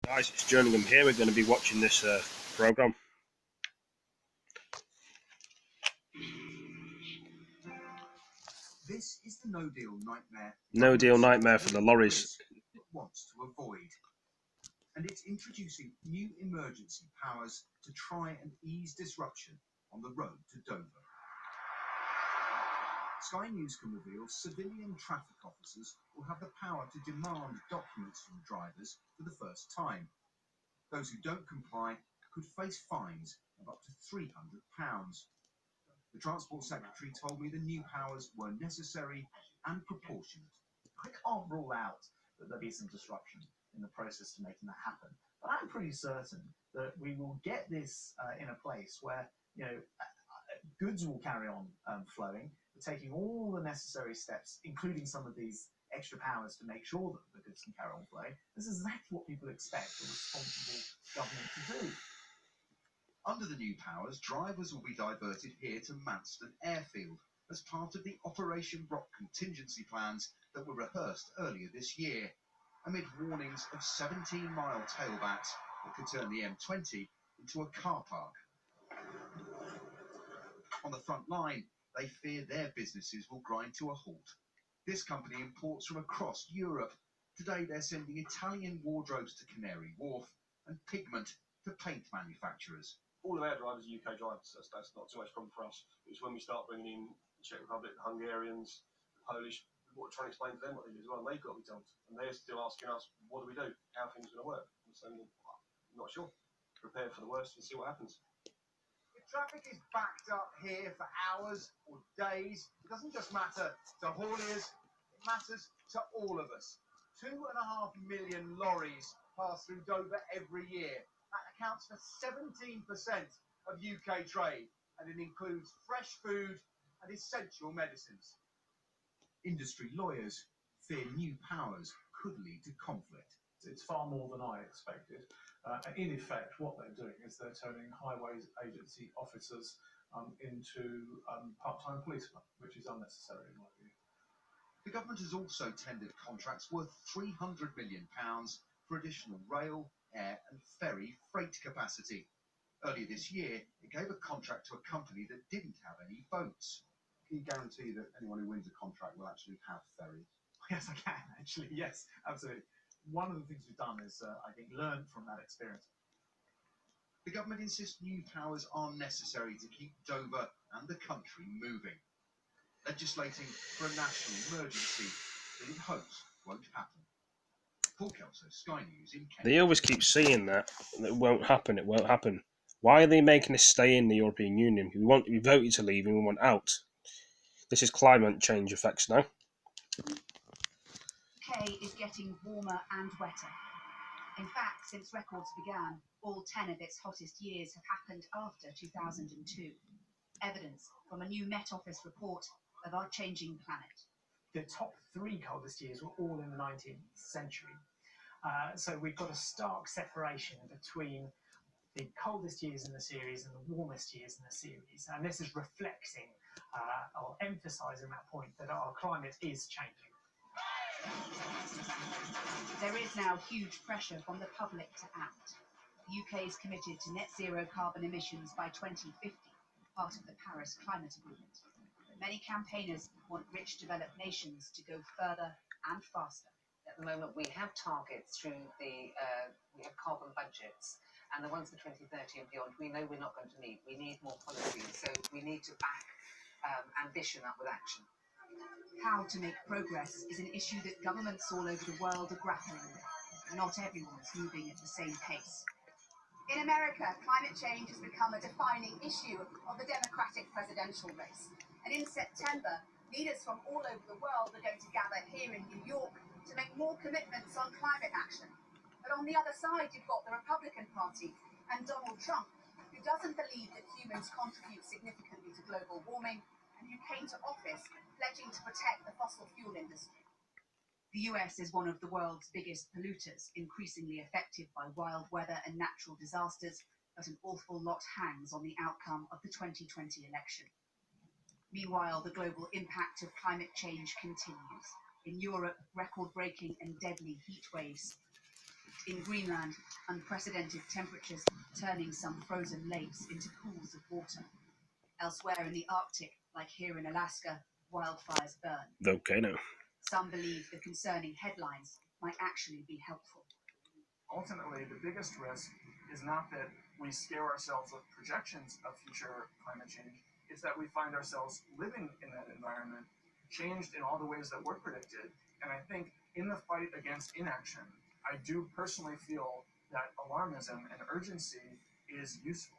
Guys, it's Jerningam here. We're going to be watching this programme. This is the no-deal nightmare. No deal nightmare for the lorries. It wants to avoid. And it's introducing new emergency powers to try and ease disruption on the road to Dover. Sky News can reveal civilian traffic officers will have the power to demand documents from drivers for the first time. Those who don't comply could face fines of up to £300. The Transport Secretary told me the new powers were necessary and proportionate. I can't rule out that there'll be some disruption in the process to making that happen. But I'm pretty certain that we will get this in a place where, goods will carry on flowing. We're taking all the necessary steps, including some of these extra powers to make sure that the goods can carry on flowing. This is exactly what people expect a responsible government to do. Under the new powers, drivers will be diverted here to Manston Airfield as part of the Operation Brock contingency plans that were rehearsed earlier this year, amid warnings of 17-mile tailbacks that could turn the M20 into a car park. On the front line, they fear their businesses will grind to a halt. This company imports from across Europe. Today they're sending Italian wardrobes to Canary Wharf and pigment to paint manufacturers. All of our drivers are UK drivers, so that's not too much problem for us. It's when we start bringing in the Czech Republic, the Hungarians, the Polish, we're trying to explain to them what they do as well, and they've got to be told. And they're still asking us, what do we do? How are things going to work? And so, I'm not sure. Prepare for the worst and see what happens. If traffic is backed up here for hours or days, it doesn't just matter to hauliers, it matters to all of us. 2.5 million lorries pass through Dover every year. That accounts for 17% of UK trade, and it includes fresh food and essential medicines. Industry lawyers fear new powers could lead to conflict. It's far more than I expected. In effect, what they're doing is they're turning highways agency officers into part-time policemen, which is unnecessary in my view. The government has also tendered contracts worth £300 million for additional rail, air and ferry freight capacity. Earlier this year, it gave a contract to a company that didn't have any boats. Can you guarantee that anyone who wins a contract will actually have ferries? Yes, I can, actually. Yes, absolutely. One of the things we've done is, I think, learn from that experience. The government insists new powers are necessary to keep Dover and the country moving, legislating for a national emergency that it hopes won't happen. Paul Kelso, Sky News in Kent. They always keep saying that it won't happen, it won't happen. Why are they making us stay in the European Union? We voted to leave and we want out. This is climate change effects now. UK is getting warmer and wetter. In fact, since records began, all 10 of its hottest years have happened after 2002. Evidence from a new Met Office report of our changing planet. The top 3 coldest years were all in the 19th century. So we've got a stark separation between the coldest years in the series and the warmest years in the series. And this is reflecting or emphasising that point that our climate is changing. There is now huge pressure from the public to act. The UK is committed to net zero carbon emissions by 2050, part of the Paris Climate Agreement. But many campaigners want rich developed nations to go further and faster. At the moment, we have targets through we have carbon budgets, and the ones for 2030 and beyond, we know we're not going to meet. We need more policy, so we need to back ambition up with action. How to make progress is an issue that governments all over the world are grappling with. Not everyone is moving at the same pace. In America, climate change has become a defining issue of the Democratic presidential race. And in September, leaders from all over the world are going to gather here in New York to make more commitments on climate action. But on the other side, you've got the Republican Party and Donald Trump, who doesn't believe that humans contribute significantly to global warming, and who came to office pledging to protect the fossil fuel industry. The US is one of the world's biggest polluters, increasingly affected by wild weather and natural disasters, but an awful lot hangs on the outcome of the 2020 election. Meanwhile, the global impact of climate change continues. In Europe, record-breaking and deadly heat waves In Greenland, unprecedented temperatures turning some frozen lakes into pools of water. Elsewhere in the Arctic, like here in Alaska, wildfires burn. Volcano. Some believe the concerning headlines might actually be helpful. Ultimately, the biggest risk is not that we scare ourselves with projections of future climate change, it's that we find ourselves living in that environment, changed in all the ways that were predicted. And I think in the fight against inaction, I do personally feel that alarmism and urgency is useful.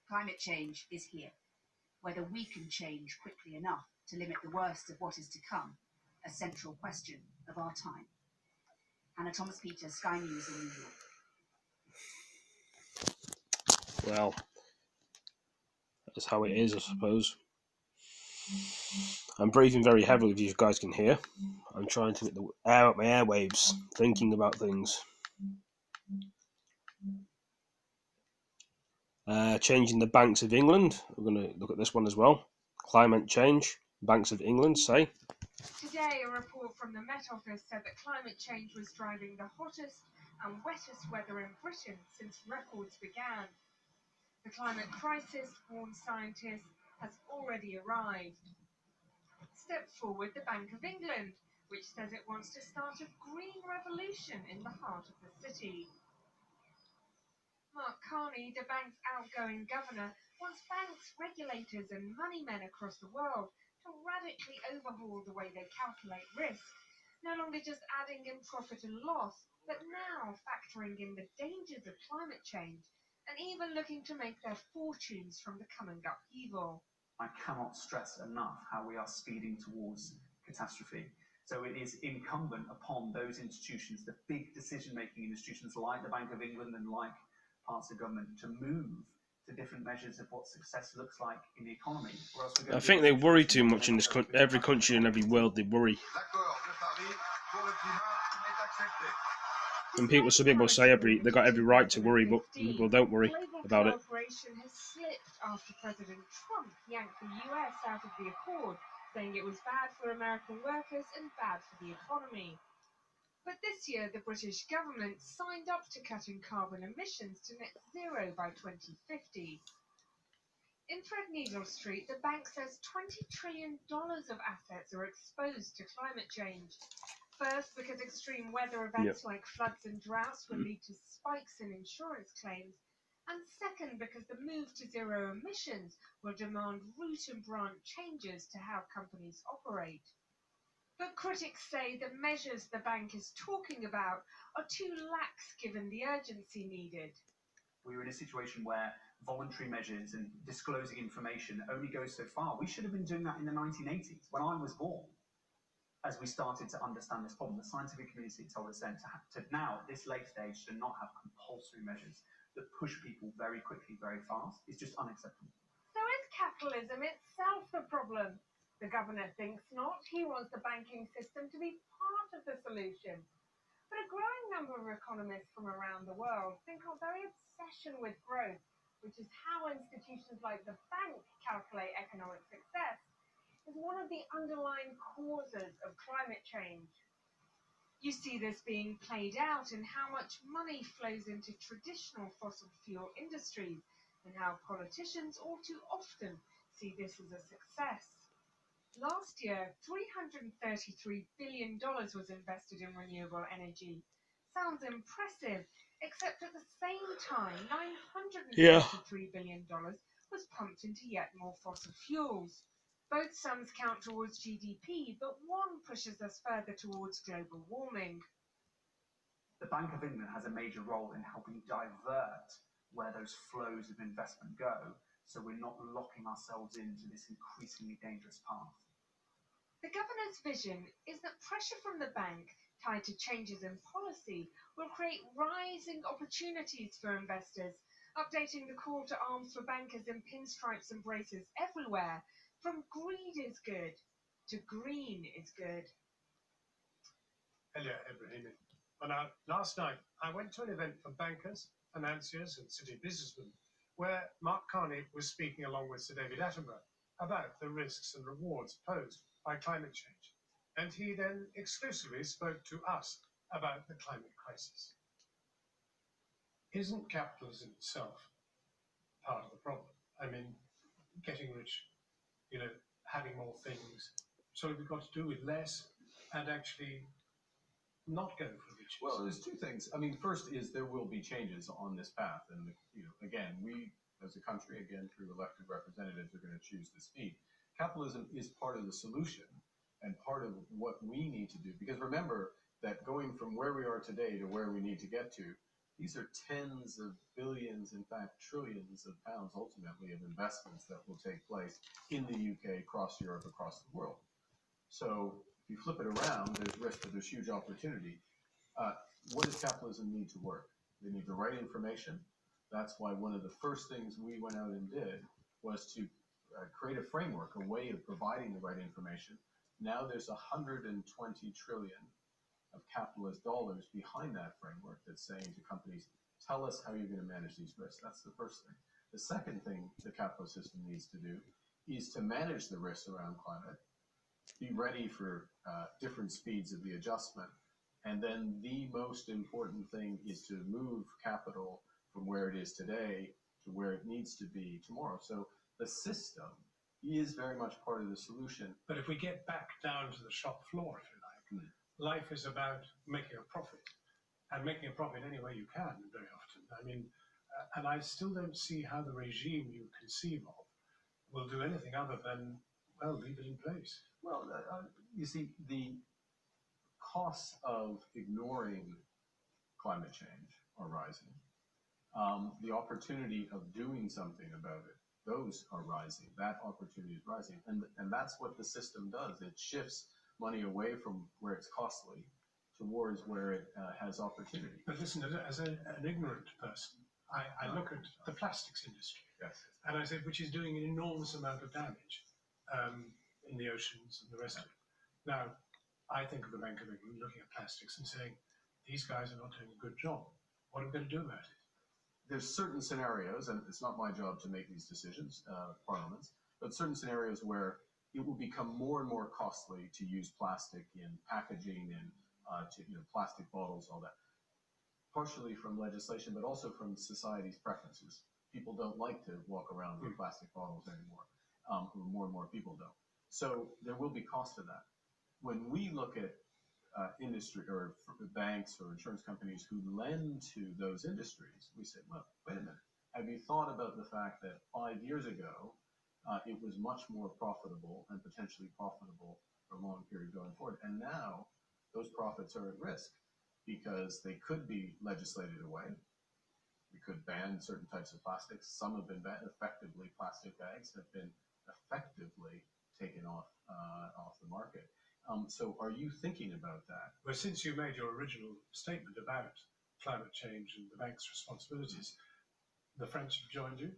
Climate change is here. Whether we can change quickly enough to limit the worst of what is to come, a central question of our time. Hannah Thomas-Peter, Sky News in New York. Well, that's how it is, I suppose. I'm breathing very heavily, if you guys can hear. I'm trying to get the air out my airwaves, thinking about things. Changing the Banks of England. We're going to look at this one as well. Climate change. Banks of England say. Today, a report from the Met Office said that climate change was driving the hottest and wettest weather in Britain since records began. The climate crisis, warn scientists, has already arrived. Step forward the Bank of England, which says it wants to start a green revolution in the heart of the city. Mark Carney, the bank's outgoing governor, wants banks, regulators and moneymen across the world to radically overhaul the way they calculate risk, no longer just adding in profit and loss, but now factoring in the dangers of climate change and even looking to make their fortunes from the coming upheaval. I cannot stress enough how we are speeding towards catastrophe. So it is incumbent upon those institutions, the big decision-making institutions like the Bank of England and like parts of government, to move to different measures of what success looks like in the economy. Or else we're going I think they worry too much in this country. Every country and every world, they worry. And people, some people say they got every right to worry, but people don't worry about it. Cooperation has slipped after President Trump yanked the US out of the accord, saying it was bad for American workers and bad for the economy. But this year, the British government signed up to cutting carbon emissions to net zero by 2050. In Threadneedle Street, the bank says $20 trillion of assets are exposed to climate change. First, because extreme weather events like floods and droughts will lead to spikes in insurance claims. And second, because the move to zero emissions will demand root and branch changes to how companies operate. But critics say the measures the bank is talking about are too lax given the urgency needed. We're in a situation where voluntary measures and disclosing information only goes so far. We should have been doing that in the 1980s, when I was born. As we started to understand this problem, the scientific community told us then to now, at this late stage, to not have compulsory measures that push people very quickly, very fast, is just unacceptable. So is capitalism itself the problem? The governor thinks not. He wants the banking system to be part of the solution. But a growing number of economists from around the world think our very obsession with growth, which is how institutions like the bank calculate economic success, is one of the underlying causes of climate change. You see this being played out in how much money flows into traditional fossil fuel industries and how politicians all too often see this as a success. Last year, $333 billion was invested in renewable energy. Sounds impressive, except at the same time, $933 billion was pumped into yet more fossil fuels. Both sums count towards GDP, but one pushes us further towards global warming. The Bank of England has a major role in helping divert where those flows of investment go, so we're not locking ourselves into this increasingly dangerous path. The governor's vision is that pressure from the bank, tied to changes in policy, will create rising opportunities for investors, updating the call to arms for bankers in pinstripes and braces everywhere, from greed is good to green is good. Hello, Ibrahimi. Now, last night, I went to an event for bankers, financiers and city businessmen, where Mark Carney was speaking along with Sir David Attenborough about the risks and rewards posed by climate change. And he then exclusively spoke to us about the climate crisis. isn't capitalism itself part of the problem? I mean, getting rich, having more things. So we've got to do with less and actually not go for riches. Well, there's two things. I mean, first is there will be changes on this path, and again, we as a country, again through elected representatives, are going to choose this speed. Capitalism is part of the solution and part of what we need to do. Because remember that going from where we are today to where we need to get to, these are tens of billions, in fact trillions of pounds ultimately of investments that will take place in the UK, across Europe, across the world. So if you flip it around, there's risk, but there's huge opportunity. What does capitalism need to work? They need the right information. That's why one of the first things we went out and did was to create a framework, a way of providing the right information. Now there's 120 trillion of capitalist dollars behind that framework that's saying to companies, tell us how you're going to manage these risks. That's the first thing. The second thing the capitalist system needs to do is to manage the risks around climate, be ready for different speeds of the adjustment. And then the most important thing is to move capital from where it is today to where it needs to be tomorrow. So the system is very much part of the solution. But if we get back down to the shop floor, if you like, life is about making a profit, and making a profit any way you can very often. I mean, and I still don't see how the regime you conceive of will do anything other than, well, leave it in place. Well, you see, the costs of ignoring climate change are rising. The opportunity of doing something about it, those are rising. That opportunity is rising. And that's what the system does. It shifts money away from where it's costly towards where it has opportunity. But listen, as an ignorant person, I look at the plastics industry, yes, and I say, which is doing an enormous amount of damage in the oceans and the rest of it. Now, I think of the Bank of England looking at plastics and saying, these guys are not doing a good job. What are we going to do about it? There's certain scenarios, and it's not my job to make these decisions, parliaments, but certain scenarios where it will become more and more costly to use plastic in packaging and plastic bottles, all that. Partially from legislation, but also from society's preferences. People don't like to walk around with plastic bottles anymore. More and more people don't. So there will be cost to that. When we look at industry or banks or insurance companies who lend to those industries, we say, well, wait a minute. Have you thought about the fact that 5 years ago, it was much more profitable and potentially profitable for a long period going forward? And now those profits are at risk because they could be legislated away. We could ban certain types of plastics. Some have been banned. Effectively, plastic bags have been effectively taken off the market. So are you thinking about that? Well, since you made your original statement about climate change and the bank's responsibilities, the French have joined you,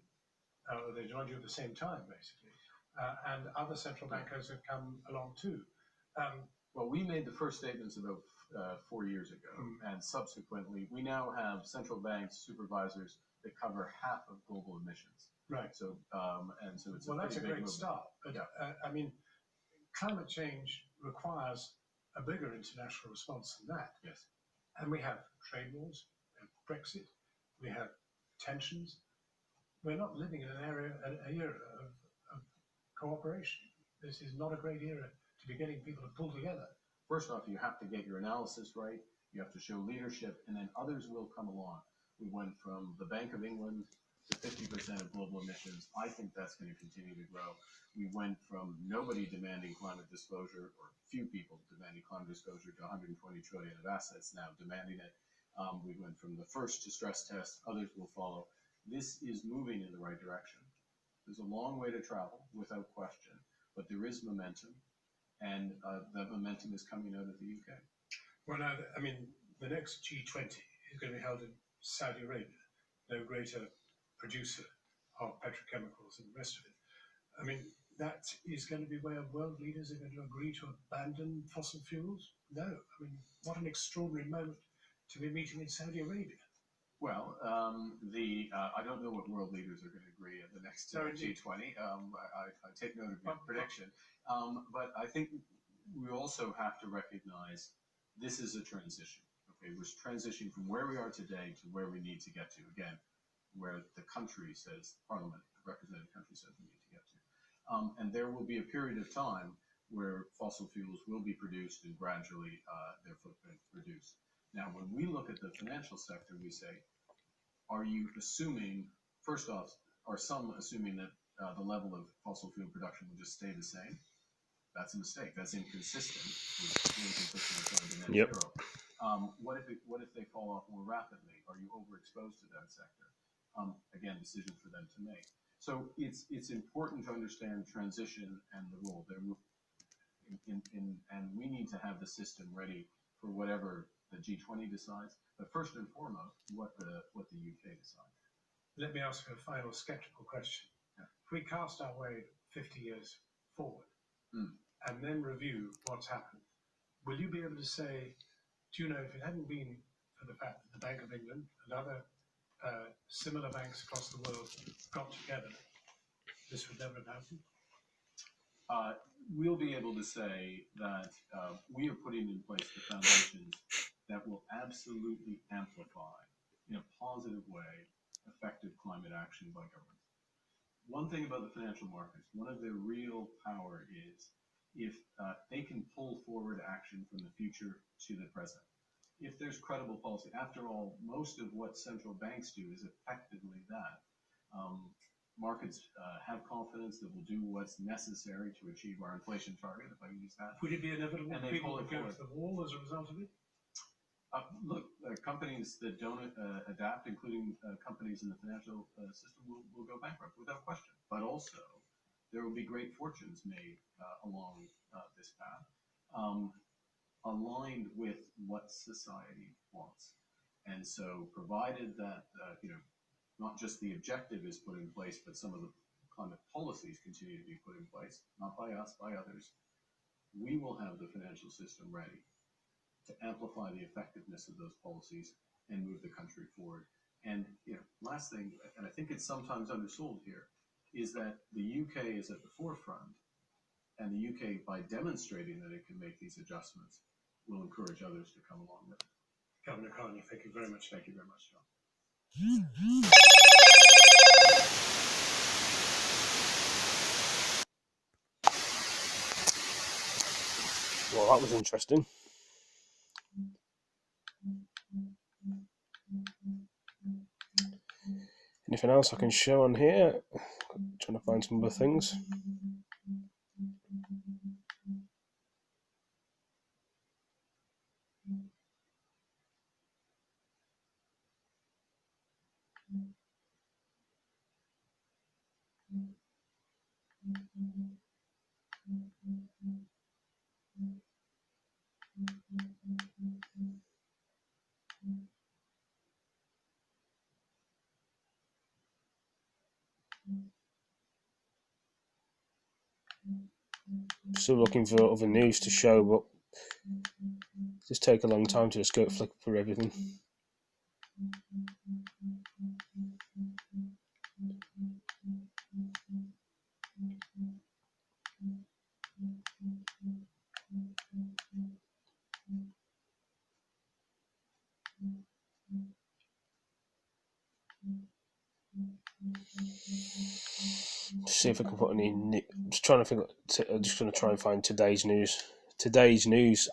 or they joined you at the same time, basically, and other central bankers have come along too. Well, we made the first statements about 4 years ago, and subsequently, we now have central bank supervisors that cover half of global emissions. Right. So, and so it's that's a great movement. start. But I mean, climate change requires a bigger international response than that. Yes. And we have trade wars, we have Brexit, we have tensions. We're not living in an era of cooperation. This is not a great era to be getting people to pull together. First off, you have to get your analysis right. You have to show leadership, and then others will come along. We went from the Bank of England to 50% of global emissions. I think that's going to continue to grow. We went from nobody demanding climate disclosure, or few people demanding climate disclosure, to 120 trillion of assets now demanding it. We went from the first to stress test. Others will follow. This is moving in the right direction. There's a long way to travel, without question, but there is momentum, and that momentum is coming out of the UK. Well, now, I mean, the next G20 is going to be held in Saudi Arabia, no greater producer of petrochemicals and the rest of it. I mean, that is going to be where world leaders are going to agree to abandon fossil fuels? No. I mean, what an extraordinary moment to be meeting in Saudi Arabia. Well, I don't know what world leaders are going to agree at the next G20. I take note of your prediction. But I think we also have to recognize this is a transition. Okay, we're transitioning from where we are today to where we need to get to. Again, where the country says, Parliament, the representative country says we need to get to. And there will be a period of time where fossil fuels will be produced and gradually their footprint reduced. Now, when we look at the financial sector, we say, are you assuming, first off, are some assuming that the level of fossil fuel production will just stay the same? That's a mistake. That's inconsistent with net Yep. zero. What if they fall off more rapidly? Are you overexposed to that sector? Again, decision for them to make. So it's important to understand transition and the role. And we need to have the system ready for whatever the G20 decides. But first and foremost, what the UK decides. Let me ask you a final skeptical question. Yeah. If we cast our way 50 years forward and then review what's happened, will you be able to say, do you know, if it hadn't been for the fact that the Bank of England and other similar banks across the world got together, this would never have happened? We'll be able to say that we are putting in place the foundations that will absolutely amplify, in a positive way, effective climate action by governments. One thing about the financial markets, one of their real power is if they can pull forward action from the future to the present. If there's credible policy, after all, most of what central banks do is effectively that. Markets have confidence that we'll do what's necessary to achieve our inflation target, if I can use that. Would it be inevitable And that they people pull it would go forward. to the wall as a result of it? Look, companies that don't adapt, including companies in the financial system, will go bankrupt without question. But also, there will be great fortunes made along this path, aligned with what society wants. And so, provided that not just the objective is put in place, but some of the climate policies continue to be put in place, not by us, by others, we will have the financial system ready to amplify the effectiveness of those policies and move the country forward. And last thing, and I think it's sometimes undersold here, is that the UK is at the forefront, and the UK, by demonstrating that it can make these adjustments, will encourage others to come along with it. Governor Carney, thank you very much. Thank you very much, John. Well, that was interesting. Anything else I can show on here? Trying to find some other things. Still looking for other news to show, but just take a long time to just go flick through everything. See if I can put any. I'm just trying to figure. I'm just going to try and find today's news. Today's news.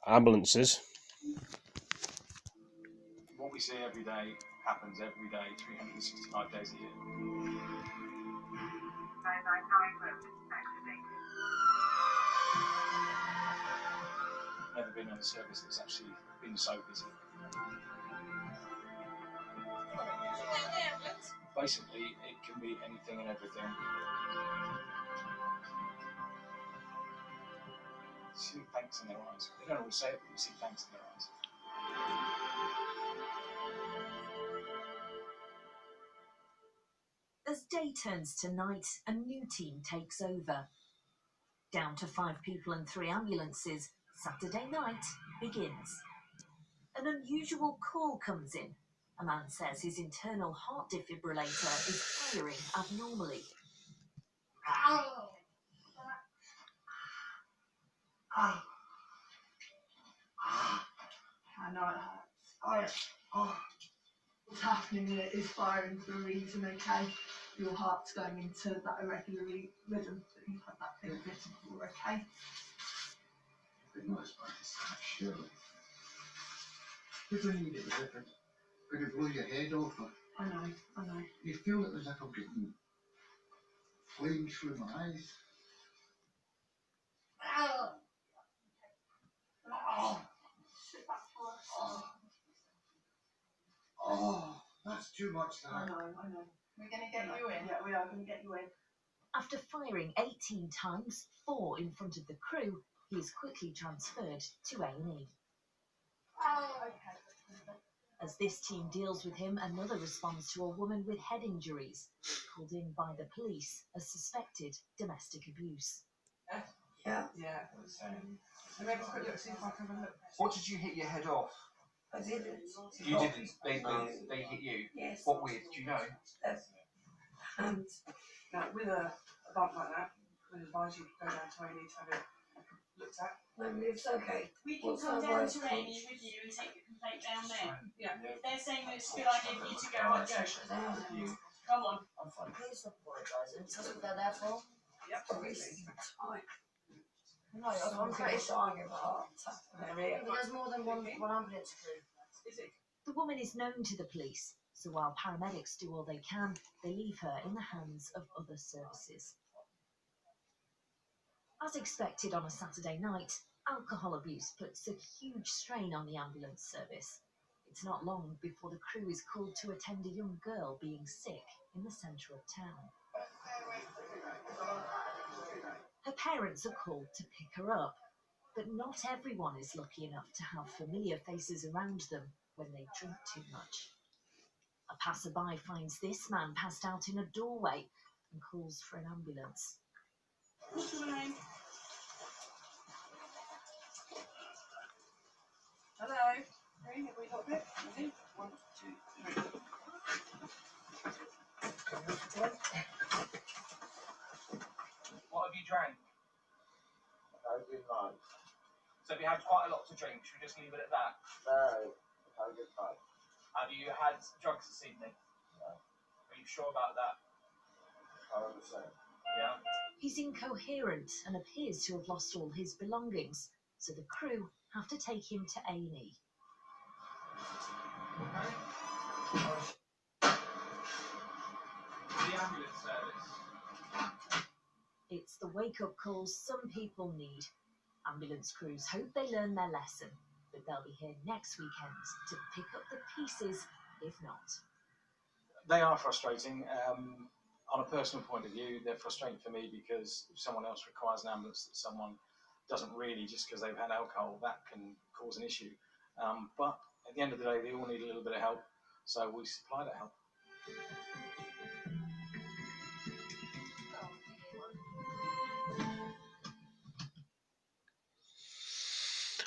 Ambulances. What we see every day happens every day, 365 days a year. 999 mode activated. Never been on a service that's actually been so busy. Basically, it can be anything and everything. See thanks in their eyes. They don't always say it, but you see thanks in their eyes. As day turns to night, a new team takes over. Down to 5 people and 3 ambulances, Saturday night begins. An unusual call comes in. A man says his internal heart defibrillator is firing abnormally. I know it hurts. What's happening here is firing for a reason, okay? Your heart's going into that irregular rhythm that you've had that big bit before, okay? It was by this surely. If when you get the difference, when you blow your head off, I know. you feel it as if I'm getting flames through my eyes. Oh, that's too much there. I know. We're going to get you in. Yeah, we are going to get you in. After firing 18 times, 4 in front of the crew, he is quickly transferred to A&E. As this team deals with him, another responds to a woman with head injuries, called in by the police as suspected domestic abuse. Yeah. Let me have a quick look, see if I can have a look. What did you hit your head off? I didn't. You didn't. They hit you. Yes. What with? Do you know? And with a bump like that, we'd advise you to go down to A&E to have it looked at. No, it's okay. We can come down to A&E with you and take the complaint down there. Yeah. If they're saying that it's a good idea for you to go, I'd go. Come on. Please apologise. That's what they're there for. Yep. No, I'm pretty sure I give a heart attack. But there's more than one ambulance crew. Is it? The woman is known to the police, so while paramedics do all they can, they leave her in the hands of other services. As expected on a Saturday night, alcohol abuse puts a huge strain on the ambulance service. It's not long before the crew is called to attend a young girl being sick in the centre of town. Her parents are called to pick her up, but not everyone is lucky enough to have familiar faces around them when they drink too much. A passerby finds this man passed out in a doorway and calls for an ambulance. What's your name? Hello? Green, have we got a bit? Ready? 1, 2, 3. What have you drank? I've been mad. So have you had quite a lot to drink? Should we just leave it at that? No, I've been mad. Have you had drugs this evening? No. Are you sure about that? 100%. Yeah. He's incoherent and appears to have lost all his belongings, so the crew have to take him to A&E. The ambulance service. It's the wake-up calls some people need. Ambulance crews hope they learn their lesson, but they'll be here next weekend to pick up the pieces, if not. They are frustrating. On a personal point of view, they're frustrating for me because if someone else requires an ambulance that someone doesn't really, just because they've had alcohol, that can cause an issue. But at the end of the day, they all need a little bit of help, so we supply that help.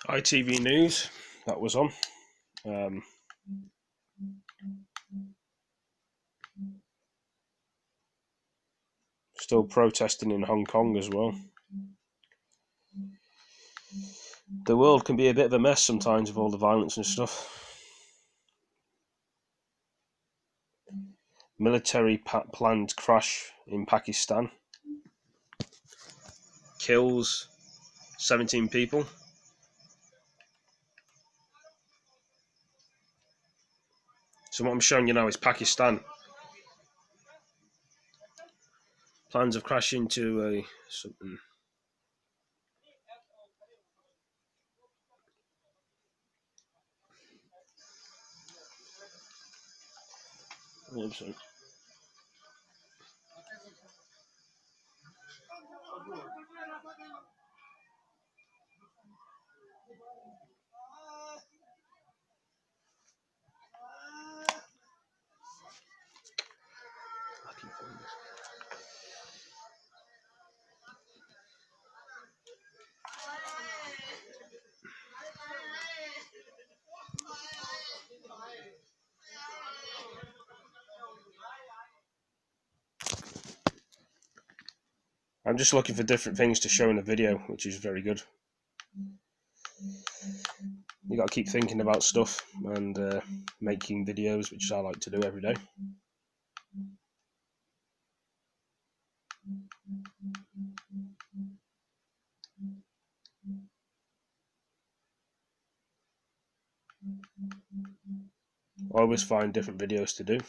ITV News, that was on. Still protesting in Hong Kong as well. The world can be a bit of a mess sometimes with all the violence and stuff. Military planned crash in Pakistan. Kills 17 people. So what I'm showing you now is Pakistan. Plans of crash into something. I'm just looking for different things to show in the video, which is very good. You got to keep thinking about stuff and making videos, which I like to do every day. I always find different videos to do.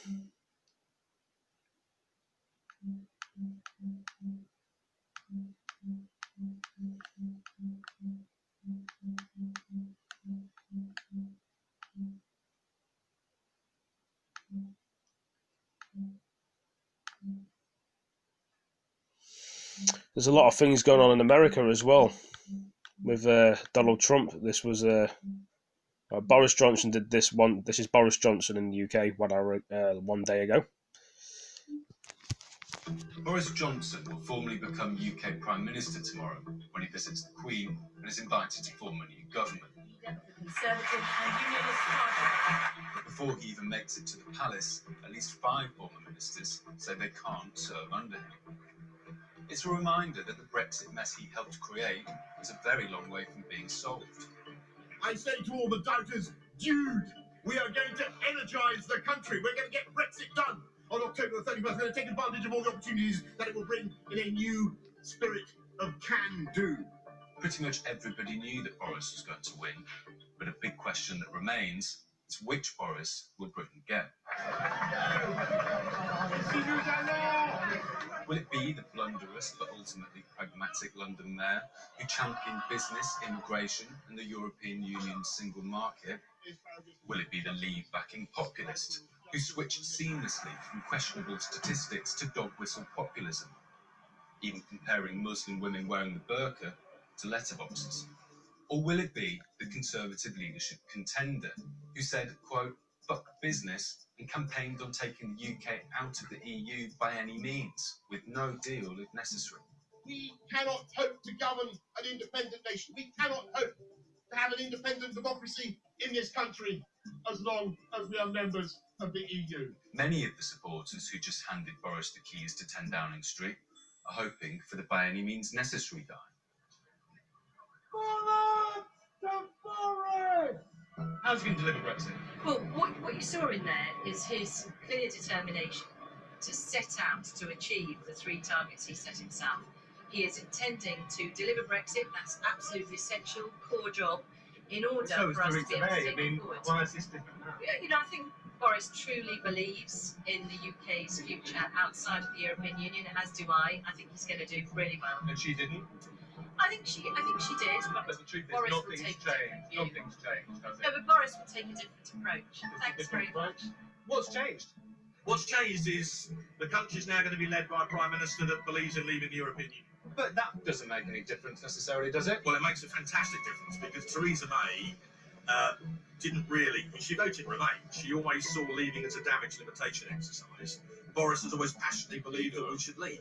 There's a lot of things going on in America as well with Donald Trump. This was Boris Johnson did this one. This is Boris Johnson in the UK 1 day ago. Boris Johnson will formally become UK Prime Minister tomorrow when he visits the Queen and is invited to form a new government. Conservative and Unionist Party. But before he even makes it to the palace, at least 5 former ministers say they can't serve under him. It's a reminder that the Brexit mess he helped create is a very long way from being solved. I say to all the doubters, dude, we are going to energise the country. We're going to get Brexit done on October the 31st. We're going to take advantage of all the opportunities that it will bring in a new spirit of can-do. Pretty much everybody knew that Boris was going to win, but a big question that remains is which Boris will Britain get? Will it be the blunderous but ultimately pragmatic London mayor who championed business, immigration and the European Union's single market? Will it be the Leave-backing populist who switched seamlessly from questionable statistics to dog whistle populism, even comparing Muslim women wearing the burqa to letterboxes? Or will it be the Conservative leadership contender who said, quote, fuck business, and campaigned on taking the UK out of the EU by any means, with no deal if necessary? We cannot hope to govern an independent nation. We cannot hope to have an independent democracy in this country as long as we are members of the EU. Many of the supporters who just handed Boris the keys to 10 Downing Street are hoping for the by any means necessary guy. How's he going to deliver Brexit? Well, what you saw in there is his clear determination to set out to achieve the 3 targets he set himself. He is intending to deliver Brexit. That's absolutely essential, core job, in order for us to be able to take it forward. Why is this different now? You know, I think Boris truly believes in the UK's future outside of the European Union, as do I. I think he's going to do really well. And she didn't? I think she did, but But the truth Boris is, will nothing's take a changed. different view. Nothing's changed, has No, it? but Boris will take a different approach. Thanks very much. What's changed? What's changed is the country's now going to be led by a Prime Minister that believes in leaving the European Union. But that doesn't make any difference necessarily, does it? Well, it makes a fantastic difference because Theresa May didn't really, when she voted Remain, she always saw leaving as a damage limitation exercise. Boris has always passionately believed that we should leave.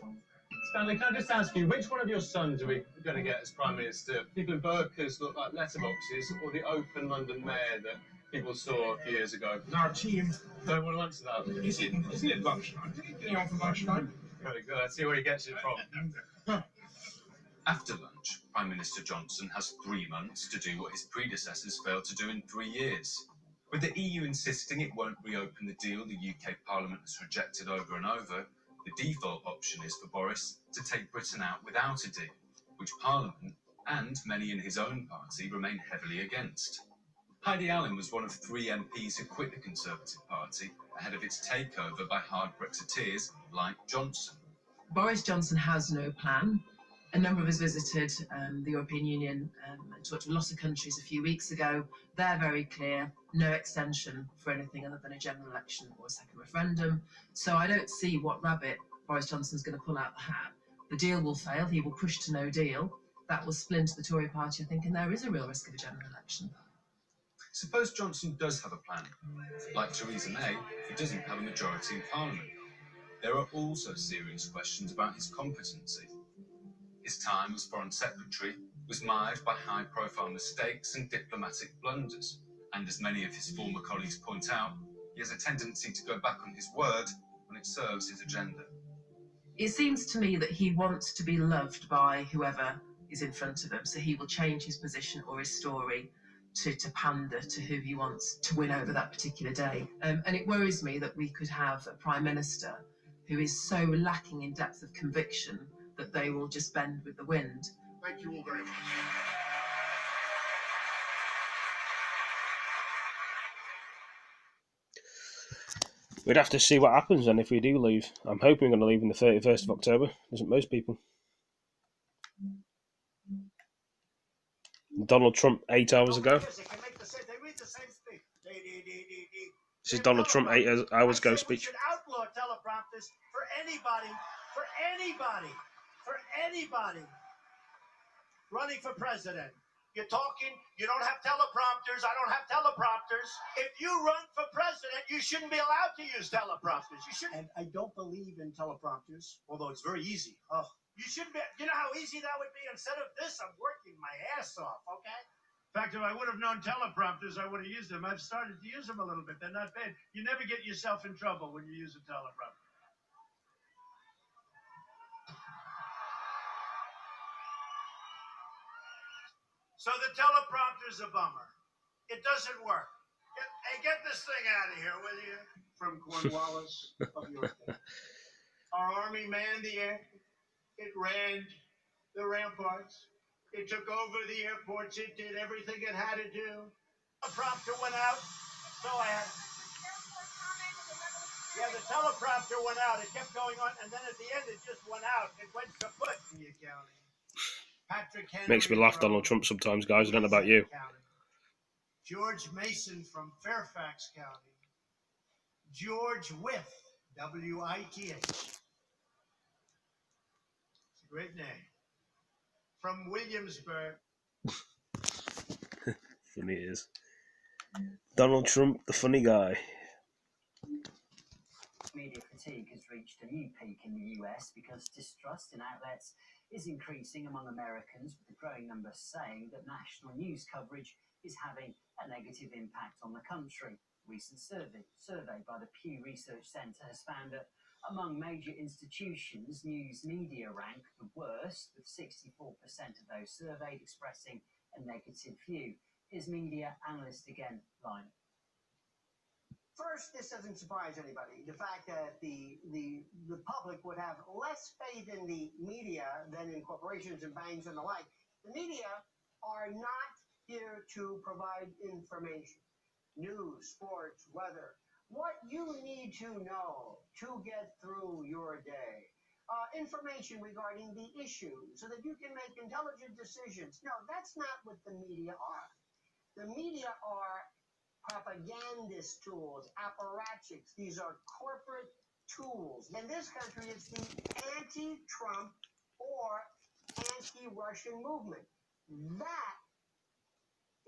Stanley, can I just ask you, which one of your sons are we going to get as Prime Minister? People in burqas look like letterboxes, or the open London mayor that people saw a few years ago? Our team, Don't want to answer that. is it lunchtime? Is it getting on for lunchtime? Very good. Let's see where he gets it from. After lunch, Prime Minister Johnson has 3 months to do what his predecessors failed to do in 3 years. With the EU insisting it won't reopen the deal the UK Parliament has rejected over and over, the default option is for Boris to take Britain out without a deal, which Parliament and many in his own party remain heavily against. Heidi Allen was one of 3 MPs who quit the Conservative Party ahead of its takeover by hard Brexiteers like Johnson. Boris Johnson has no plan. A number of us visited the European Union and talked to lots of countries a few weeks ago. They're very clear, no extension for anything other than a general election or a second referendum. So I don't see what rabbit Boris Johnson's going to pull out the hat. The deal will fail, he will push to no deal. That will splinter the Tory party, I think, and there is a real risk of a general election. Suppose Johnson does have a plan. Like Theresa May, he doesn't have a majority in Parliament. There are also serious questions about his competency. His time as Foreign Secretary was mired by high-profile mistakes and diplomatic blunders, and as many of his former colleagues point out, he has a tendency to go back on his word when it serves his agenda. It seems to me that he wants to be loved by whoever is in front of him, so he will change his position or his story to pander to who he wants to win over that particular day. And it worries me that we could have a Prime Minister who is so lacking in depth of conviction that they will just bend with the wind. Thank you all very much. We'd have to see what happens then if we do leave. I'm hoping we're going to leave on the 31st of October, isn't most people? Donald Trump 8 hours ago. This is Donald Trump 8 hours ago speech. We should outlaw teleprompters for anybody running for president. You're talking, you don't have teleprompters, I don't have teleprompters. If you run for president, you shouldn't be allowed to use teleprompters. You shouldn't. And I don't believe in teleprompters, although it's very easy. Oh, you shouldn't be, you know how easy that would be? Instead of this, I'm working my ass off, okay? In fact, if I would have known teleprompters, I would have used them. I've started to use them a little bit. They're not bad. You never get yourself in trouble when you use a teleprompter. So the teleprompter's a bummer. It doesn't work. Get this thing out of here, will you? From Cornwallis of Yorktown. Our army manned the air. It ran the ramparts. It took over the airports. It did everything it had to do. The prompter went out, so I had... Yeah, the teleprompter went out. It kept going on, and then at the end, it just went out. It went kaput in the county. Patrick Henry Makes me laugh, Donald Trump, sometimes, guys. I don't know about you. County. George Mason from Fairfax County. George Wythe, W-I-T-H. It's a great name. From Williamsburg. Funny it is. Donald Trump, the funny guy. Media fatigue has reached a new peak in the US because distrust in outlets is increasing among Americans, with a growing number saying that national news coverage is having a negative impact on the country. A recent survey by the Pew Research Center has found that among major institutions, news media rank the worst, with 64% of those surveyed expressing a negative view. Here's media analyst again, Lionel. First, this doesn't surprise anybody. The fact that the public would have less faith in the media than in corporations and banks and the like. The media are not here to provide information, news, sports, weather. What you need to know to get through your day. Information regarding the issue so that you can make intelligent decisions. No, that's not what the media are. The media are propagandist tools, apparatchiks. These are corporate tools. In this country, it's the anti-Trump or anti-Russian movement. That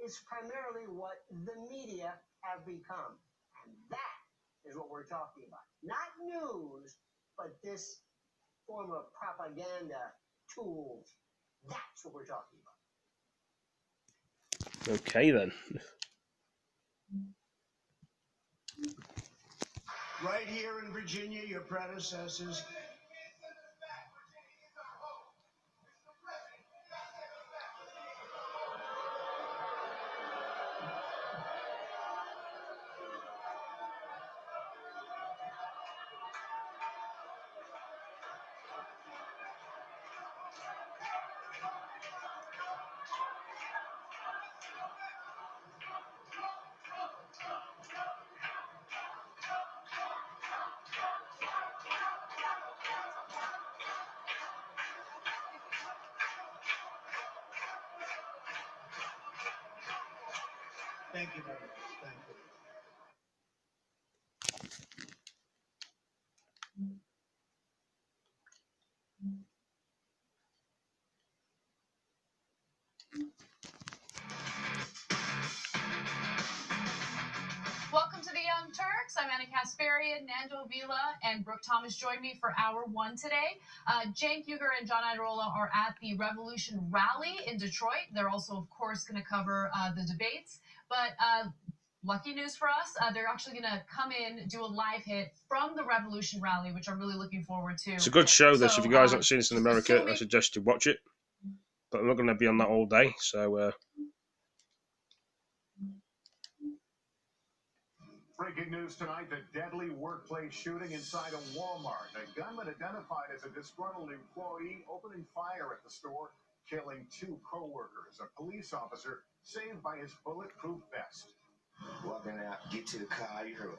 is primarily what the media have become. And that is what we're talking about. Not news, but this form of propaganda tools. That's what we're talking about. Okay, then. Right here in Virginia, your predecessors. Thank you very much. Thank you. Welcome to the Young Turks. I'm Anna Kasparian, Nando Vila, and Brooke Thomas joined me for hour one today. Cenk Uygur and John Iadarola are at the Revolution Rally in Detroit. They're also, of course, going to cover the debates. But lucky news for us. They're actually going to come in, do a live hit from the Revolution Rally, which I'm really looking forward to. It's a good show, this. So, If you guys haven't seen this in just America, I assuming- suggest you watch it. But I'm not going to be on that all day, so... Breaking news tonight, the deadly workplace shooting inside a Walmart. A gunman identified as a disgruntled employee opening fire at the store, killing 2 co-workers. A police officer saved by his bulletproof vest. Walking out, get to the car, you heard.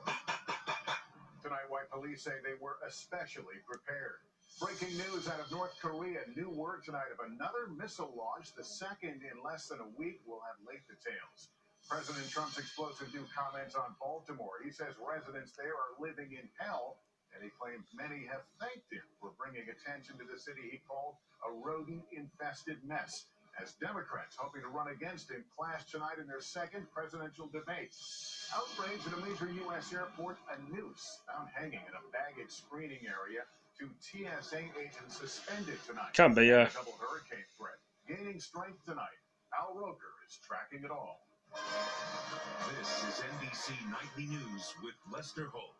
Tonight, white police say they were especially prepared. Breaking news out of North Korea. New word tonight of another missile launch, the second in less than a week. We'll have late details. President Trump's explosive new comments on Baltimore. He says residents there are living in hell, and he claims many have thanked him for bringing attention to the city he called a rodent-infested mess. As Democrats hoping to run against him clash tonight in their second presidential debate. Outrage at a major U.S. airport, a noose found hanging in a baggage screening area. 2 TSA agents suspended tonight. Can be, yeah. Double hurricane threat gaining strength tonight. Al Roker is tracking it all. This is NBC Nightly News with Lester Holt.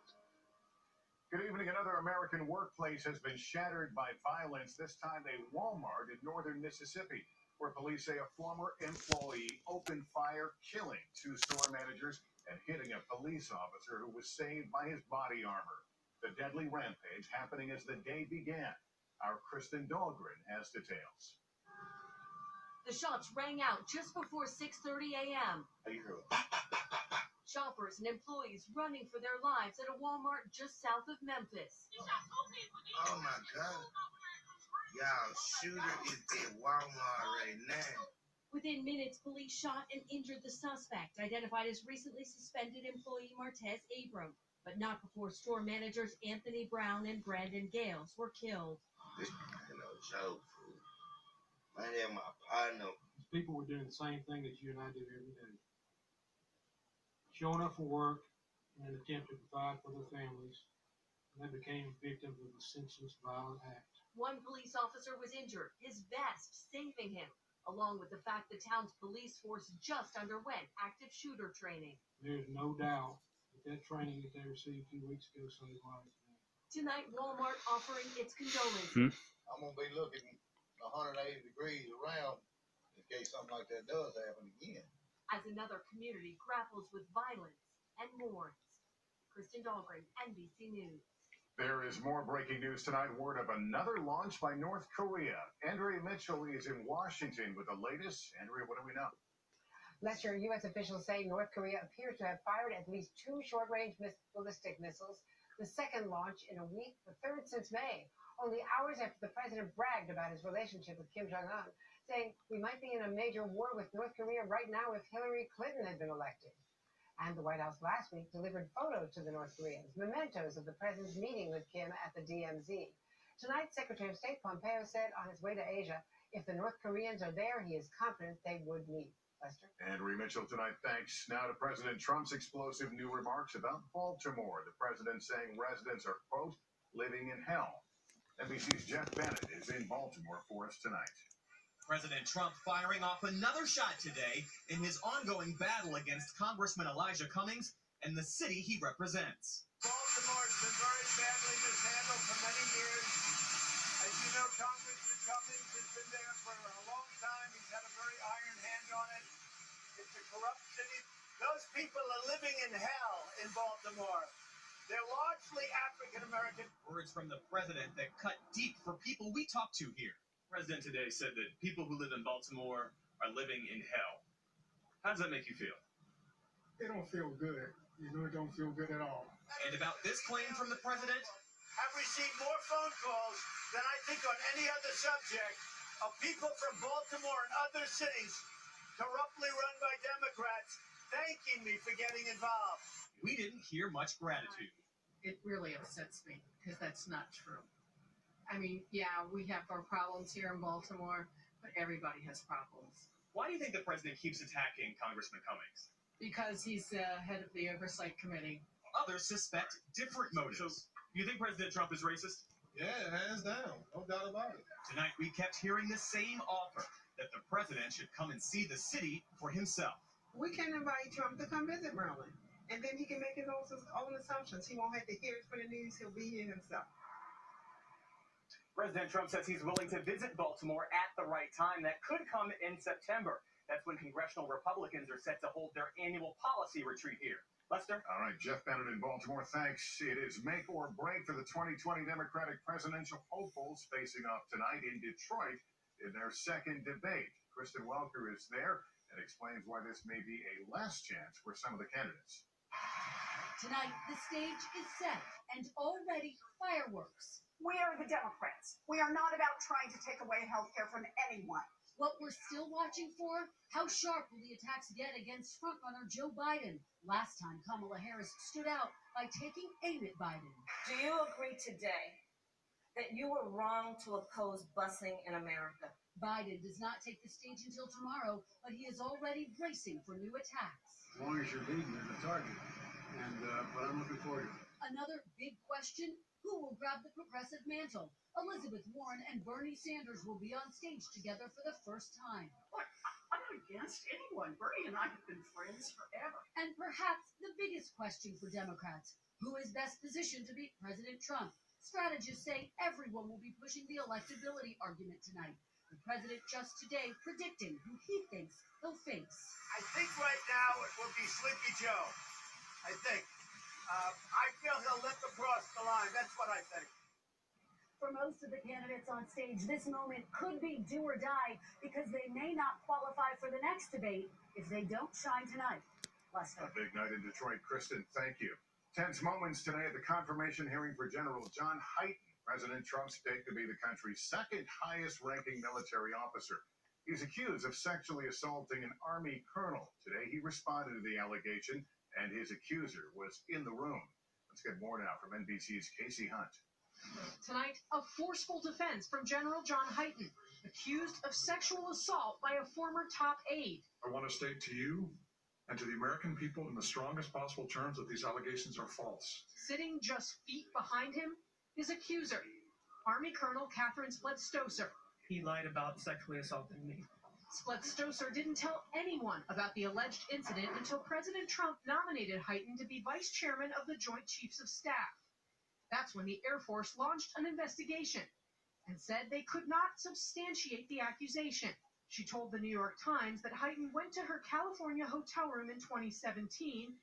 Good evening. Another American workplace has been shattered by violence, this time a Walmart in northern Mississippi, where police say a former employee opened fire, killing 2 store managers and hitting a police officer who was saved by his body armor. The deadly rampage happening as the day began. Our Kristen Dahlgren has details. The shots rang out just before 6:30 a.m. You heard. Shoppers and employees running for their lives at a Walmart just south of Memphis. Oh my God. Y'all, shooter is at Walmart right now. Within minutes, police shot and injured the suspect, identified as recently suspended employee Martez Abram, but not before store managers Anthony Brown and Brandon Gales were killed. This ain't no joke, fool. Man, they're my partner. People were doing the same thing that you and I do every day. Showing up for work in an attempt to provide for their families, and they became victims of a senseless, violent act. One police officer was injured, his vest saving him, along with the fact the town's police force just underwent active shooter training. There's no doubt that training that they received 2 weeks ago saved lives today. Tonight, Walmart offering its condolences. I'm going to be looking 180 degrees around in case something like that does happen again. As another community grapples with violence and mourns. Kristen Dahlgren, NBC News. There is more breaking news tonight. Word of another launch by North Korea. Andrea Mitchell is in Washington with the latest. Andrea, what do we know? Lester, U.S. officials say North Korea appears to have fired at least 2 short-range ballistic missiles, the second launch in a week, the third since May, only hours after the president bragged about his relationship with Kim Jong-un, saying we might be in a major war with North Korea right now if Hillary Clinton had been elected. And the White House last week delivered photos to the North Koreans, mementos of the president's meeting with Kim at the DMZ. Tonight, Secretary of State Pompeo said on his way to Asia, if the North Koreans are there, he is confident they would meet. Lester? Andrea Mitchell tonight, thanks. Now to President Trump's explosive new remarks about Baltimore. The president saying residents are, quote, living in hell. NBC's Jeff Bennett is in Baltimore for us tonight. President Trump firing off another shot today in his ongoing battle against Congressman Elijah Cummings and the city he represents. Baltimore's been very badly mishandled for many years. As you know, Congressman Cummings has been there for a long time. He's had a very iron hand on it. It's a corrupt city. Those people are living in hell in Baltimore. They're largely African-American. Words from the president that cut deep for people we talk to here. The president today said that people who live in Baltimore are living in hell. How does that make you feel? It don't feel good. You know, it don't feel good at all. And about this claim from the president? Have received more phone calls than I think on any other subject of people from Baltimore and other cities corruptly run by Democrats thanking me for getting involved. We didn't hear much gratitude. It really upsets me because that's not true. I mean, yeah, we have our problems here in Baltimore, but everybody has problems. Why do you think the president keeps attacking Congressman Cummings? Because he's the head of the Oversight Committee. Others suspect different motives. So, you think President Trump is racist? Yeah, hands down. No doubt about it. Tonight, we kept hearing the same offer, that the president should come and see the city for himself. We can invite Trump to come visit Maryland, and then he can make his own assumptions. He won't have to hear it from the news. He'll be here himself. President Trump says he's willing to visit Baltimore at the right time. That could come in September. That's when congressional Republicans are set to hold their annual policy retreat here. Lester? All right, Jeff Bennett in Baltimore, thanks. It is make or break for the 2020 Democratic presidential hopefuls facing off tonight in Detroit in their second debate. Kristen Welker is there and explains why this may be a last chance for some of the candidates. Tonight, the stage is set and already fireworks. We are the Democrats. We are not about trying to take away health care from anyone. What we're still watching for? How sharp will the attacks get against frontrunner Joe Biden? Last time, Kamala Harris stood out by taking aim at Biden. Do you agree today that you were wrong to oppose busing in America? Biden does not take the stage until tomorrow, but he is already bracing for new attacks. As long as you're leading, you're the target. But I'm looking forward to it. Another big question, who will grab the progressive mantle? Elizabeth Warren and Bernie Sanders will be on stage together for the first time. Look, I'm not against anyone. Bernie and I have been friends forever. And perhaps the biggest question for Democrats, who is best positioned to beat President Trump? Strategists say everyone will be pushing the electability argument tonight. The president just today predicting who he thinks he'll face. I think right now it will be Sleepy Joe. I think. I feel he'll lift across the line. That's what I think. For most of the candidates on stage, this moment could be do or die because they may not qualify for the next debate if they don't shine tonight. Lester. A big night in Detroit. Kristen, thank you. Tense moments today at the confirmation hearing for General John Hyten, President Trump's pick to be the country's second highest ranking military officer. He's accused of sexually assaulting an Army colonel. Today, he responded to the allegation, and his accuser was in the room. Let's get more now from NBC's Casey Hunt. Tonight, a forceful defense from General John Hyten, accused of sexual assault by a former top aide. I want to state to you and to the American people in the strongest possible terms that these allegations are false. Sitting just feet behind him, his accuser, Army Colonel Catherine Spletstoser. He lied about sexually assaulting me. Spletstoser didn't tell anyone about the alleged incident until President Trump nominated Hyten to be vice chairman of the Joint Chiefs of Staff. That's when the Air Force launched an investigation and said they could not substantiate the accusation. She told the New York Times that Hyten went to her California hotel room in 2017,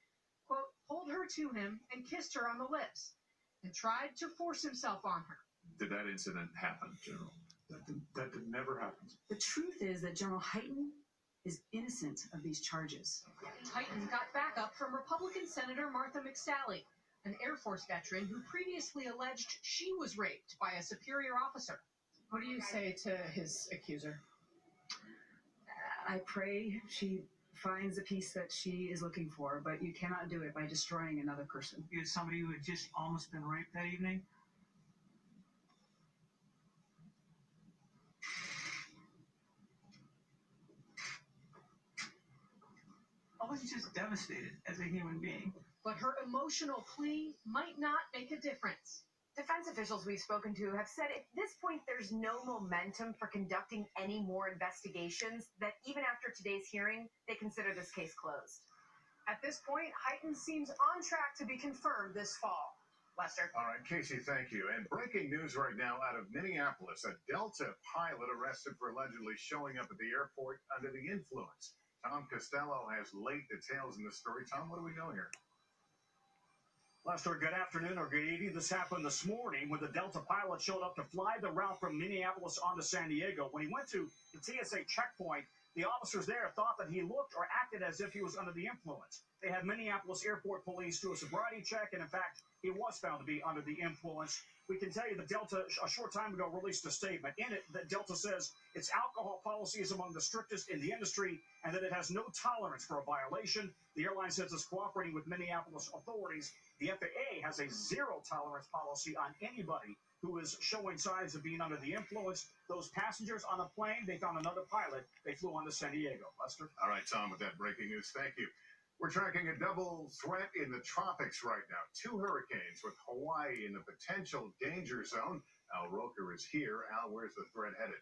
quote, pulled her to him and kissed her on the lips and tried to force himself on her. Did that incident happen, General? That never happened. The truth is that General Hyten is innocent of these charges. Hyten got backup from Republican Senator Martha McSally, an Air Force veteran who previously alleged she was raped by a superior officer. What do you say to his accuser? I pray she finds the peace that she is looking for, but you cannot do it by destroying another person. You're somebody who had just almost been raped that evening? I was just devastated as a human being. But her emotional plea might not make a difference. Defense officials we've spoken to have said at this point there's no momentum for conducting any more investigations, that even after today's hearing, they consider this case closed. At this point, Hyten seems on track to be confirmed this fall. Lester. All right, Casey, thank you. And breaking news right now out of Minneapolis, a Delta pilot arrested for allegedly showing up at the airport under the influence. Tom Costello has late details in the story. Tom, what do we know here? Lester, good afternoon or good evening. This happened this morning when the Delta pilot showed up to fly the route from Minneapolis onto San Diego. When he went to the TSA checkpoint, the officers there thought that he looked or acted as if he was under the influence. They had Minneapolis Airport Police do a sobriety check, and in fact, he was found to be under the influence. We can tell you that Delta, a short time ago, released a statement. In it, that Delta says its alcohol policy is among the strictest in the industry and that it has no tolerance for a violation. The airline says it's cooperating with Minneapolis authorities. The FAA has a zero-tolerance policy on anybody who is showing signs of being under the influence. Those passengers on the plane, they found another pilot. They flew on to San Diego. Lester? All right, Tom, with that breaking news, thank you. We're tracking a double threat in the tropics right now. 2 hurricanes with Hawaii in the potential danger zone. Al Roker is here. Al, where's the threat headed?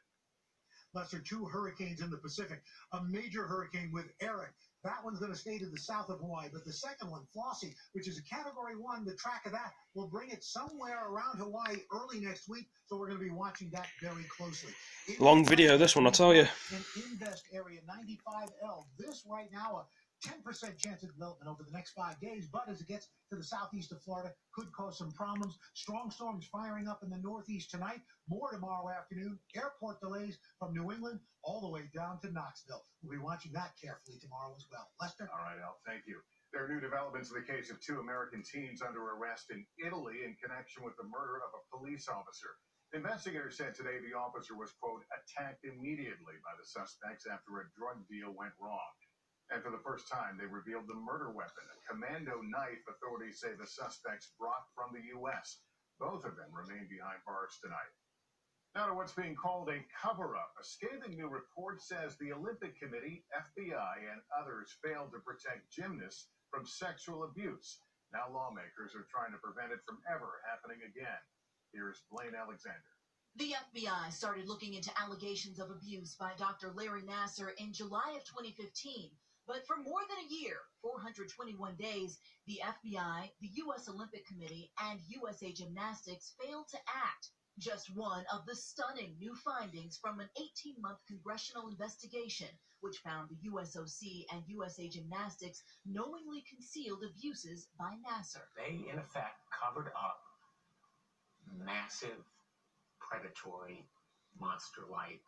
Lester, 2 hurricanes in the Pacific. A major hurricane with Eric. That one's going to stay to the south of Hawaii. But the second one, Flossie, which is a Category 1, the track of that will bring it somewhere around Hawaii early next week. So we're going to be watching that very closely. Long video, this one, I'll tell you. In Invest Area 95L, this right now, a 10% chance of development over the next 5 days, but as it gets to the southeast of Florida, could cause some problems. Strong storms firing up in the northeast tonight, more tomorrow afternoon. Airport delays from New England all the way down to Knoxville. We'll be watching that carefully tomorrow as well. Lester? All right, Al, thank you. There are new developments in the case of 2 American teens under arrest in Italy in connection with the murder of a police officer. Investigators said today the officer was, quote, attacked immediately by the suspects after a drug deal went wrong. And for the first time, they revealed the murder weapon, a commando knife authorities say the suspects brought from the U.S. Both of them remain behind bars tonight. Now to what's being called a cover-up. A scathing new report says the Olympic Committee, FBI, and others failed to protect gymnasts from sexual abuse. Now lawmakers are trying to prevent it from ever happening again. Here's Blaine Alexander. The FBI started looking into allegations of abuse by Dr. Larry Nassar in July of 2015. But for more than a year, 421 days, the FBI, the U.S. Olympic Committee, and USA Gymnastics failed to act. Just one of the stunning new findings from an 18-month congressional investigation, which found the USOC and USA Gymnastics knowingly concealed abuses by Nassar. They, in effect, covered up massive, predatory, monster-like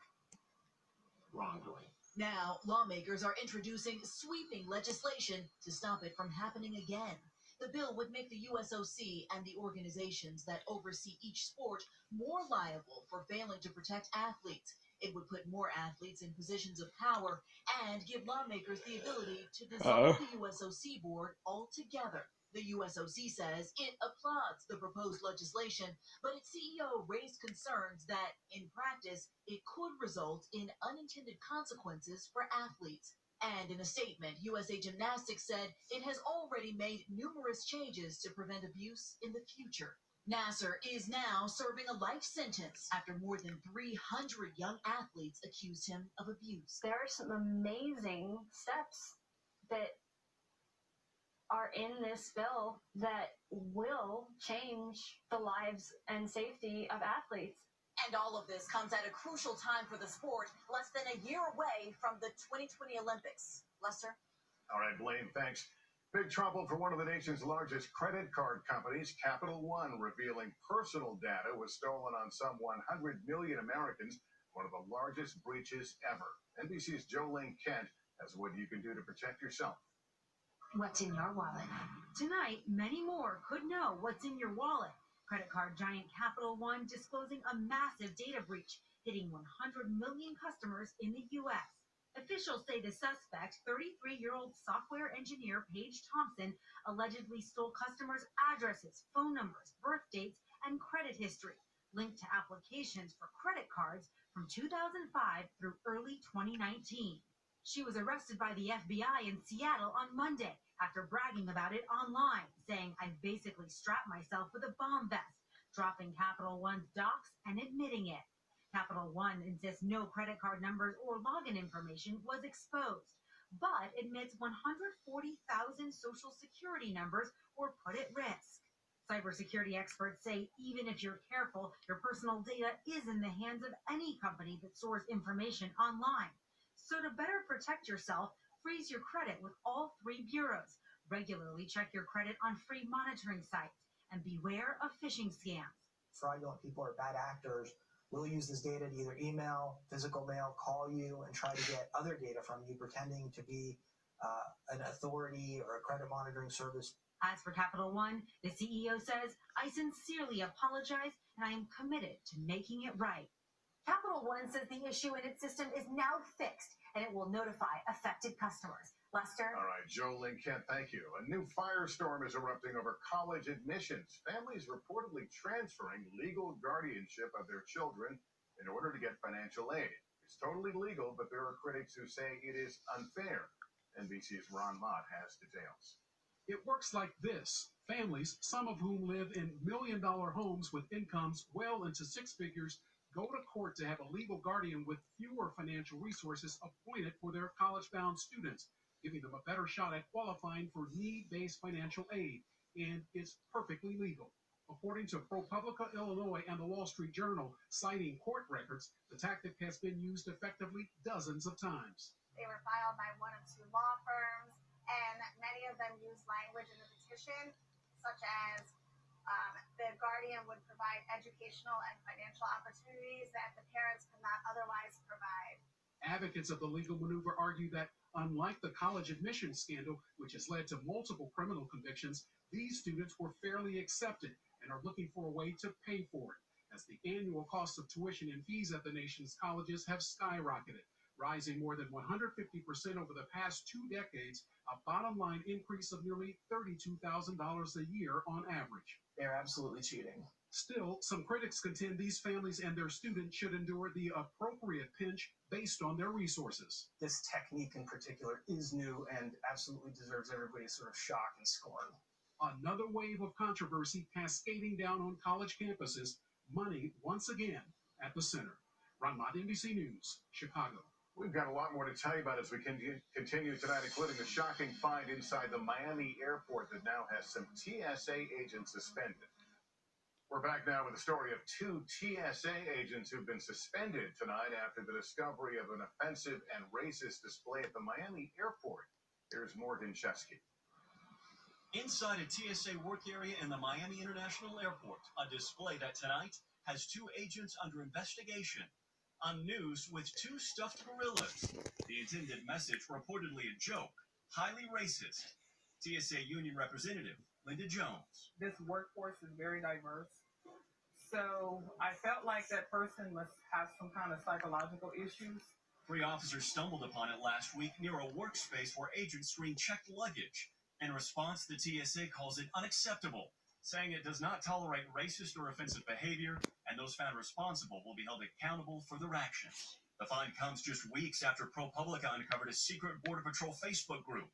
wrongdoing. Now, lawmakers are introducing sweeping legislation to stop it from happening again. The bill would make the USOC and the organizations that oversee each sport more liable for failing to protect athletes. It would put more athletes in positions of power and give lawmakers the ability to dissolve the USOC board altogether. The USOC says it applauds the proposed legislation, but its CEO raised concerns that, in practice, it could result in unintended consequences for athletes. And in a statement, USA Gymnastics said it has already made numerous changes to prevent abuse in the future. Nassar is now serving a life sentence after more than 300 young athletes accused him of abuse. There are some amazing steps that are in this bill that will change the lives and safety of athletes. And all of this comes at a crucial time for the sport, less than a year away from the 2020 Olympics. Lester? All right, Blaine, thanks. Big trouble for one of the nation's largest credit card companies, Capital One, revealing personal data was stolen on some 100 million Americans, one of the largest breaches ever. NBC's Jolene Kent has what you can do to protect yourself. What's in your wallet? Tonight, many more could know what's in your wallet. Credit card giant Capital One disclosing a massive data breach, hitting 100 million customers in the U.S. Officials say the suspect, 33-year-old software engineer Paige Thompson, allegedly stole customers' addresses, phone numbers, birth dates, and credit history, linked to applications for credit cards from 2005 through early 2019. She was arrested by the FBI in Seattle on Monday after bragging about it online, saying, "I basically strapped myself with a bomb vest," dropping Capital One's docs and admitting it. Capital One insists no credit card numbers or login information was exposed, but admits 140,000 social security numbers were put at risk. Cybersecurity experts say even if you're careful, your personal data is in the hands of any company that stores information online. So to better protect yourself, freeze your credit with all 3 bureaus. Regularly check your credit on free monitoring sites and beware of phishing scams. Fraudulent people or bad actors will use this data to either email, physical mail, call you, and try to get other data from you, pretending to be an authority or a credit monitoring service. As for Capital One, the CEO says, "I sincerely apologize and I am committed to making it right." Capital One says the issue in its system is now fixed and it will notify affected customers. Lester? All right, Jolene Kent, thank you. A new firestorm is erupting over college admissions. Families reportedly transferring legal guardianship of their children in order to get financial aid. It's totally legal, but there are critics who say it is unfair. NBC's Ron Mott has details. It works like this. Families, some of whom live in million-dollar homes with incomes well into 6 figures, go to court to have a legal guardian with fewer financial resources appointed for their college-bound students, giving them a better shot at qualifying for need-based financial aid, and it's perfectly legal. According to ProPublica Illinois and the Wall Street Journal, citing court records, the tactic has been used effectively dozens of times. They were filed by one of two law firms, and many of them used language in the petition, such as the guardian would provide educational and financial opportunities that the parents could not otherwise provide. Advocates of the legal maneuver argue that, unlike the college admissions scandal, which has led to multiple criminal convictions, these students were fairly accepted and are looking for a way to pay for it, as the annual cost of tuition and fees at the nation's colleges have skyrocketed, rising more than 150% over the past 2 decades, a bottom-line increase of nearly $32,000 a year on average. They're absolutely cheating. Still, some critics contend these families and their students should endure the appropriate pinch based on their resources. This technique in particular is new and absolutely deserves everybody's sort of shock and scorn. Another wave of controversy cascading down on college campuses, money once again at the center. Ron Mott, NBC News, Chicago. We've got a lot more to tell you about as we continue tonight, including a shocking find inside the Miami airport that now has some TSA agents suspended. We're back now with the story of 2 TSA agents who've been suspended tonight after the discovery of an offensive and racist display at the Miami airport. Here's Morgan Chesky. Inside a TSA work area in the Miami International Airport, a display that tonight has 2 agents under investigation. On news with 2 stuffed gorillas. The intended message reportedly a joke, highly racist. TSA union representative Linda Jones. This workforce is very diverse. So I felt like that person must have some kind of psychological issues. 3 officers stumbled upon it last week near a workspace where agents screen-checked luggage. In response, the TSA calls it unacceptable, saying it does not tolerate racist or offensive behavior, and those found responsible will be held accountable for their actions. The find comes just weeks after ProPublica uncovered a secret Border Patrol Facebook group.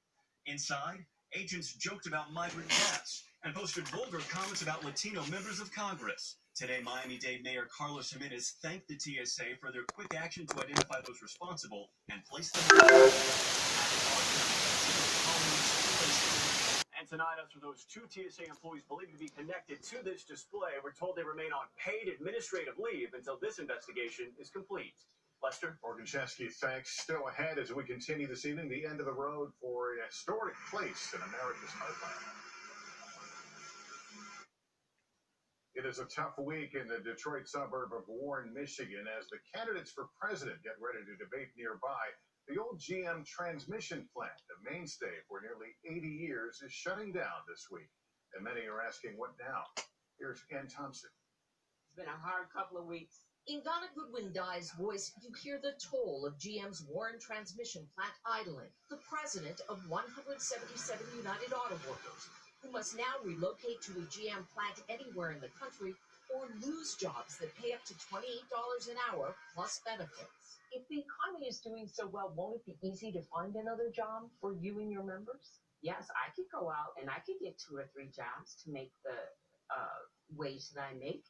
Inside, agents joked about migrant deaths and posted vulgar comments about Latino members of Congress. Today, Miami-Dade Mayor Carlos Jimenez thanked the TSA for their quick action to identify those responsible and place them in And tonight, after those 2 TSA employees believed to be connected to this display were told they remain on paid administrative leave until this investigation is complete. Lester? Morgan Chesky, thanks. Still ahead as we continue this evening, the end of the road for a historic place in America's heartland. It is a tough week in the Detroit suburb of Warren, Michigan, as the candidates for president get ready to debate nearby. The old GM transmission plant, a mainstay for nearly 80 years, is shutting down this week. And many are asking, what now? Here's Ann Thompson. It's been a hard couple of weeks. In Donna Goodwin-Dye's voice, you hear the toll of GM's Warren transmission plant idling. The president of 177 United Auto Workers, who must now relocate to a GM plant anywhere in the country or lose jobs that pay up to $28 an hour plus benefits. If the economy is doing so well, won't it be easy to find another job for you and your members? Yes, I could go out and I could get 2 or 3 jobs to make the wage that I make.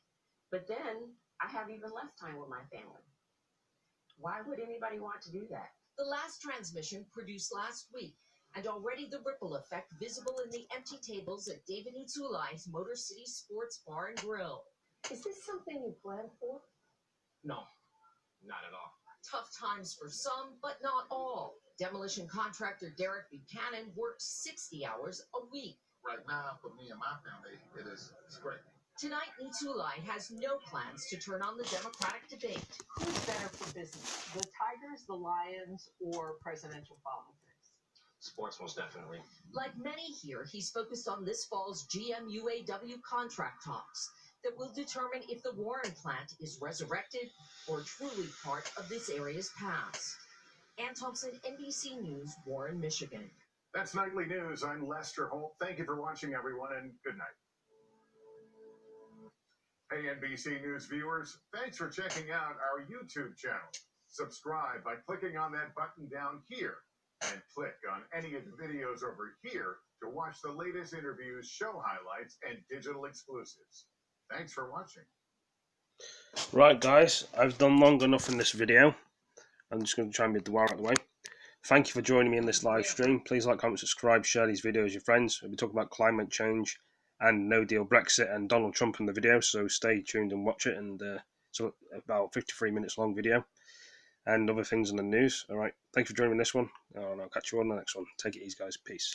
But then I have even less time with my family. Why would anybody want to do that? The last transmission produced last week, and already the ripple effect visible in the empty tables at David Utsula's Motor City Sports Bar and Grill. Is this something you planned for? No, not at all. Tough times for some, but not all. Demolition contractor Derek Buchanan works 60 hours a week. Right now, for me and my family, it's great. Tonight, Utsuli has no plans to turn on the Democratic debate. Who's better for business, the Tigers, the Lions, or presidential politics? Sports, most definitely. Like many here, he's focused on this fall's GM UAW contract talks that will determine if the Warren plant is resurrected or truly part of this area's past. Ann Thompson, NBC News, Warren, Michigan. That's Nightly News. I'm Lester Holt. Thank you for watching, everyone, and good night. Hey, NBC News viewers, thanks for checking out our YouTube channel. Subscribe by clicking on that button down here, and click on any of the videos over here to watch the latest interviews, show highlights, and digital exclusives. Thanks for watching. Right, guys, I've done long enough in this video. I'm just going to try and get the wire out of the way. Thank you for joining me in this live stream. Please like, comment, subscribe, share these videos with your friends. We'll be talking about climate change and no deal Brexit and Donald Trump in the video, so stay tuned and watch it. And so about 53 minutes long video and other things in the news. All right, thanks for joining me in this one, and I'll catch you on the next one. Take it easy, guys. Peace.